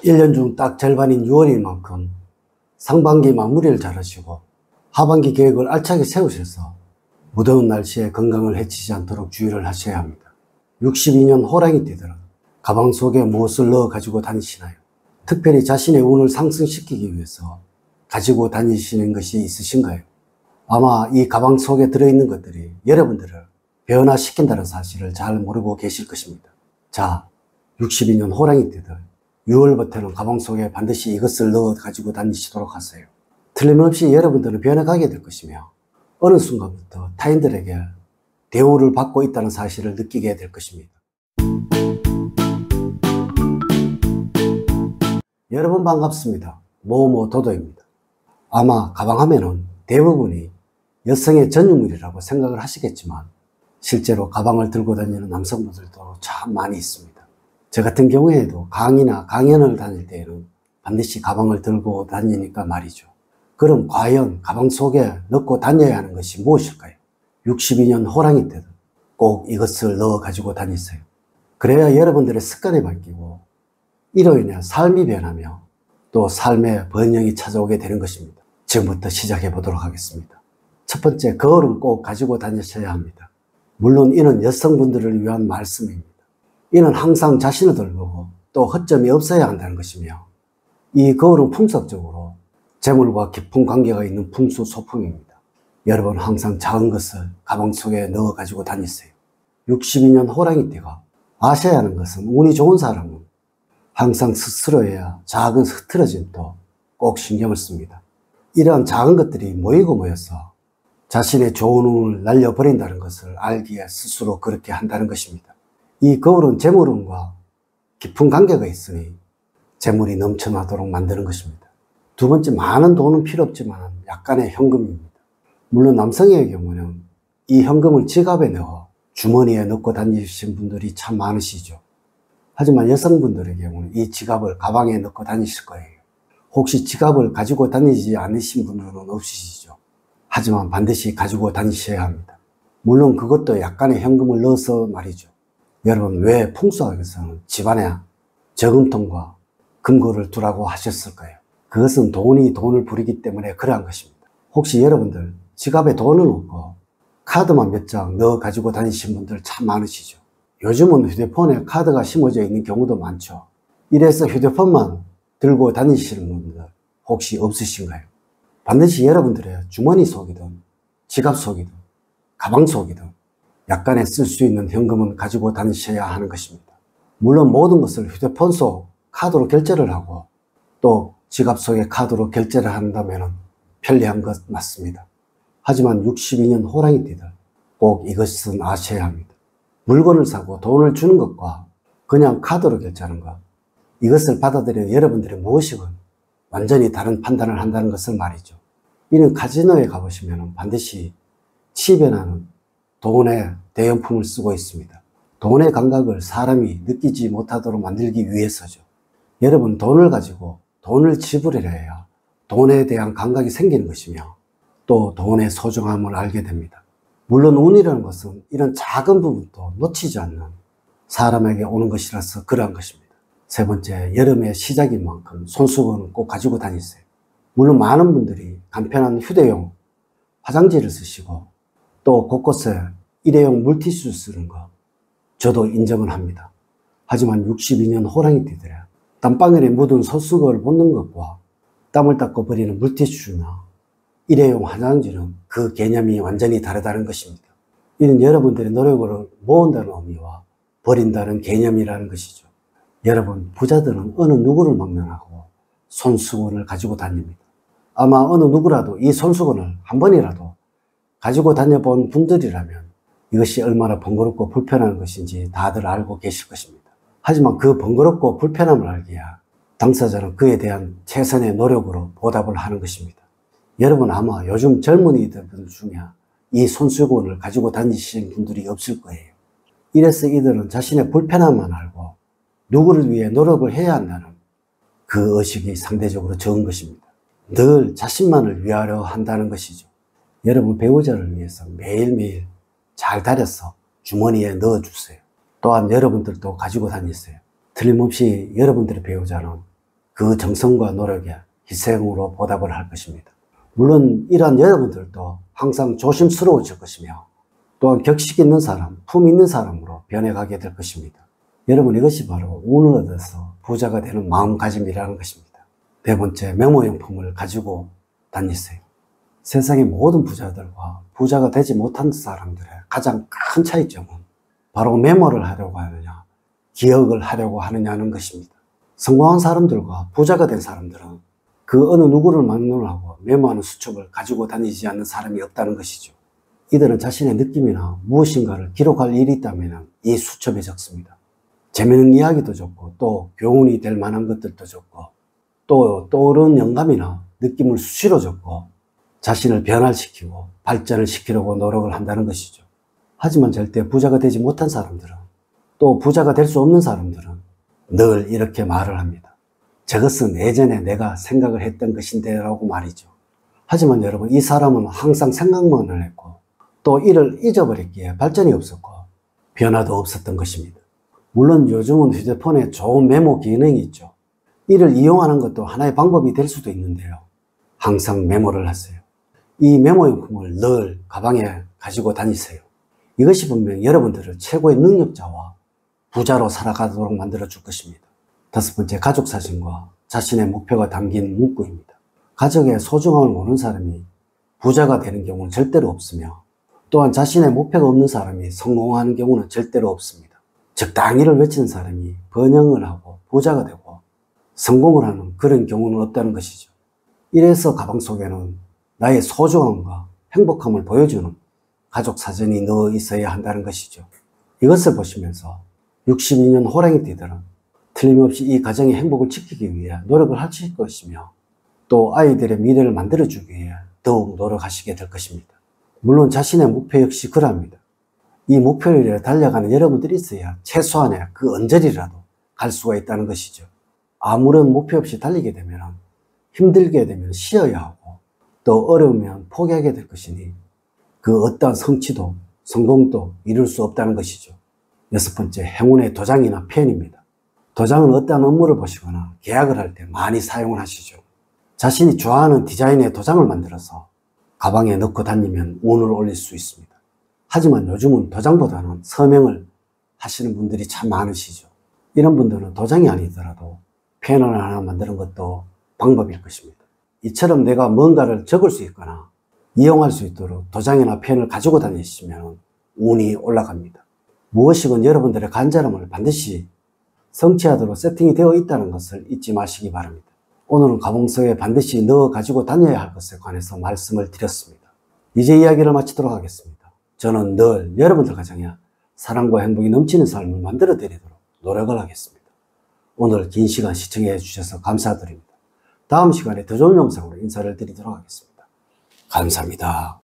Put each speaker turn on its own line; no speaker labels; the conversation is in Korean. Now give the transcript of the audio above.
1년 중 딱 절반인 6월인 만큼 상반기 마무리를 잘하시고 하반기 계획을 알차게 세우셔서 무더운 날씨에 건강을 해치지 않도록 주의를 하셔야 합니다. 62년 호랑이 띠들은 가방 속에 무엇을 넣어 가지고 다니시나요? 특별히 자신의 운을 상승시키기 위해서 가지고 다니시는 것이 있으신가요? 아마 이 가방 속에 들어있는 것들이 여러분들을 변화시킨다는 사실을 잘 모르고 계실 것입니다. 자, 62년 호랑이 띠들 6월부터는 가방 속에 반드시 이것을 넣어 가지고 다니시도록 하세요. 틀림없이 여러분들은 변해가게 될 것이며 어느 순간부터 타인들에게 대우를 받고 있다는 사실을 느끼게 될 것입니다. 여러분 반갑습니다. 도도입니다. 아마 가방 하면은 대부분이 여성의 전유물이라고 생각을 하시겠지만 실제로 가방을 들고 다니는 남성분들도 참 많이 있습니다. 저 같은 경우에도 강의나 강연을 다닐 때에는 반드시 가방을 들고 다니니까 말이죠. 그럼 과연 가방 속에 넣고 다녀야 하는 것이 무엇일까요? 62년 호랑이 때도 꼭 이것을 넣어 가지고 다니세요. 그래야 여러분들의 습관이 바뀌고 이로 인해 삶이 변하며 또 삶의 번영이 찾아오게 되는 것입니다. 지금부터 시작해 보도록 하겠습니다. 첫 번째, 거울은 꼭 가지고 다니셔야 합니다. 물론 이는 여성분들을 위한 말씀입니다. 이는 항상 자신을 돌보고 또 허점이 없어야 한다는 것이며 이 거울은 풍속적으로 재물과 깊은 관계가 있는 풍수 소품입니다. 여러분 항상 작은 것을 가방 속에 넣어 가지고 다니세요. 62년 호랑이띠가 아셔야 하는 것은 운이 좋은 사람은 항상 스스로의 작은 흐트러짐도 꼭 신경을 씁니다. 이러한 작은 것들이 모이고 모여서 자신의 좋은 운을 날려버린다는 것을 알기에 스스로 그렇게 한다는 것입니다. 이 거울은 재물운과 깊은 관계가 있으니 재물이 넘쳐나도록 만드는 것입니다. 두 번째, 많은 돈은 필요 없지만 약간의 현금입니다. 물론 남성의 경우는 이 현금을 지갑에 넣어 주머니에 넣고 다니시는 분들이 참 많으시죠. 하지만 여성분들의 경우는 이 지갑을 가방에 넣고 다니실 거예요. 혹시 지갑을 가지고 다니지 않으신 분들은 없으시죠. 하지만 반드시 가지고 다니셔야 합니다. 물론 그것도 약간의 현금을 넣어서 말이죠. 여러분 왜 풍수학에서는 집안에 저금통과 금고를 두라고 하셨을까요? 그것은 돈이 돈을 부리기 때문에 그러한 것입니다. 혹시 여러분들 지갑에 돈을 넣고 카드만 몇 장 넣어 가지고 다니시는 분들 참 많으시죠. 요즘은 휴대폰에 카드가 심어져 있는 경우도 많죠. 이래서 휴대폰만 들고 다니시는 분들 혹시 없으신가요? 반드시 여러분들의 주머니 속이든 지갑 속이든 가방 속이든 약간의 쓸 수 있는 현금은 가지고 다니셔야 하는 것입니다. 물론 모든 것을 휴대폰 속 카드로 결제를 하고 또 지갑 속에 카드로 결제를 한다면 편리한 것 맞습니다. 하지만 62년 호랑이띠들 꼭 이것은 아셔야 합니다. 물건을 사고 돈을 주는 것과 그냥 카드로 결제하는 것, 이것을 받아들이는 여러분들의 무엇이건 완전히 다른 판단을 한다는 것을 말이죠. 이는 카지노에 가보시면 반드시 치변하는 돈의 대용품을 쓰고 있습니다. 돈의 감각을 사람이 느끼지 못하도록 만들기 위해서죠. 여러분 돈을 가지고 돈을 지불해야 돈에 대한 감각이 생기는 것이며 또 돈의 소중함을 알게 됩니다. 물론 운이라는 것은 이런 작은 부분도 놓치지 않는 사람에게 오는 것이라서 그러한 것입니다. 세 번째, 여름의 시작인 만큼 손수건은 꼭 가지고 다니세요. 물론 많은 분들이 간편한 휴대용 화장지를 쓰시고 또 곳곳에 일회용 물티슈 쓰는 거 저도 인정을 합니다. 하지만 62년 호랑이띠들의 땀방울에 묻은 손수건을 벗는 것과 땀을 닦고 버리는 물티슈나 일회용 화장지는 그 개념이 완전히 다르다는 것입니다. 이는 여러분들의 노력을 모은다는 의미와 버린다는 개념이라는 것이죠. 여러분 부자들은 어느 누구를 막론하고 손수건을 가지고 다닙니다. 아마 어느 누구라도 이 손수건을 한 번이라도 가지고 다녀본 분들이라면 이것이 얼마나 번거롭고 불편한 것인지 다들 알고 계실 것입니다. 하지만 그 번거롭고 불편함을 알기야 당사자는 그에 대한 최선의 노력으로 보답을 하는 것입니다. 여러분 아마 요즘 젊은이들 중에 이 손수건을 가지고 다니시는 분들이 없을 거예요. 이래서 이들은 자신의 불편함만 알고 누구를 위해 노력을 해야 한다는 그 의식이 상대적으로 적은 것입니다. 늘 자신만을 위하려 한다는 것이죠. 여러분 배우자를 위해서 매일매일 잘 다려서 주머니에 넣어주세요. 또한 여러분들도 가지고 다니세요. 틀림없이 여러분들의 배우자는 그 정성과 노력에 희생으로 보답을 할 것입니다. 물론 이러한 여러분들도 항상 조심스러워질 것이며 또한 격식 있는 사람, 품 있는 사람으로 변해가게 될 것입니다. 여러분, 이것이 바로 운을 얻어서 부자가 되는 마음가짐이라는 것입니다. 네 번째, 메모용품을 가지고 다니세요. 세상의 모든 부자들과 부자가 되지 못한 사람들의 가장 큰 차이점은 바로 메모를 하려고 하느냐, 기억을 하려고 하느냐는 것입니다. 성공한 사람들과 부자가 된 사람들은 그 어느 누구를 막론하고 메모하는 수첩을 가지고 다니지 않는 사람이 없다는 것이죠. 이들은 자신의 느낌이나 무엇인가를 기록할 일이 있다면 이 수첩에 적습니다. 재미있는 이야기도 적고 또 교훈이 될 만한 것들도 적고 또 떠오르는 영감이나 느낌을 수시로 적고 자신을 변화시키고 발전을 시키려고 노력을 한다는 것이죠. 하지만 절대 부자가 되지 못한 사람들은 또 부자가 될 수 없는 사람들은 늘 이렇게 말을 합니다. 저것은 예전에 내가 생각을 했던 것인데 라고 말이죠. 하지만 여러분, 이 사람은 항상 생각만 했고 또 이를 잊어버렸기에 발전이 없었고 변화도 없었던 것입니다. 물론 요즘은 휴대폰에 좋은 메모 기능이 있죠. 이를 이용하는 것도 하나의 방법이 될 수도 있는데요. 항상 메모를 하세요. 이 메모용품을 늘 가방에 가지고 다니세요. 이것이 분명 여러분들을 최고의 능력자와 부자로 살아가도록 만들어 줄 것입니다. 다섯 번째, 가족 사진과 자신의 목표가 담긴 문구입니다. 가족의 소중함을 모르는 사람이 부자가 되는 경우는 절대로 없으며 또한 자신의 목표가 없는 사람이 성공하는 경우는 절대로 없습니다. 적당히를 외치는 사람이 번영을 하고 부자가 되고 성공을 하는 그런 경우는 없다는 것이죠. 이래서 가방 속에는 나의 소중함과 행복함을 보여주는 가족 사진이 넣어 있어야 한다는 것이죠. 이것을 보시면서 62년 호랑이띠들은 틀림없이 이 가정의 행복을 지키기 위해 노력을 하실 것이며 또 아이들의 미래를 만들어주기 위해 더욱 노력하시게 될 것입니다. 물론 자신의 목표 역시 그러합니다. 이 목표를 위해 달려가는 여러분들이 있어야 최소한의 그 언저리라도 갈 수가 있다는 것이죠. 아무런 목표 없이 달리게 되면 힘들게 되면 쉬어야 하고 또 어려우면 포기하게 될 것이니 그 어떠한 성취도 성공도 이룰 수 없다는 것이죠. 여섯 번째, 행운의 도장이나 펜입니다. 도장은 어떠한 업무를 보시거나 계약을 할 때 많이 사용을 하시죠. 자신이 좋아하는 디자인의 도장을 만들어서 가방에 넣고 다니면 운을 올릴 수 있습니다. 하지만 요즘은 도장보다는 서명을 하시는 분들이 참 많으시죠. 이런 분들은 도장이 아니더라도 펜을 하나 만드는 것도 방법일 것입니다. 이처럼 내가 뭔가를 적을 수 있거나 이용할 수 있도록 도장이나 펜을 가지고 다니시면 운이 올라갑니다. 무엇이건 여러분들의 간절함을 반드시 성취하도록 세팅이 되어 있다는 것을 잊지 마시기 바랍니다. 오늘은 가방 속에 반드시 넣어 가지고 다녀야 할 것에 관해서 말씀을 드렸습니다. 이제 이야기를 마치도록 하겠습니다. 저는 늘 여러분들 가정에 사랑과 행복이 넘치는 삶을 만들어 드리도록 노력을 하겠습니다. 오늘 긴 시간 시청해 주셔서 감사드립니다. 다음 시간에 더 좋은 영상으로 인사를 드리도록 하겠습니다. 감사합니다.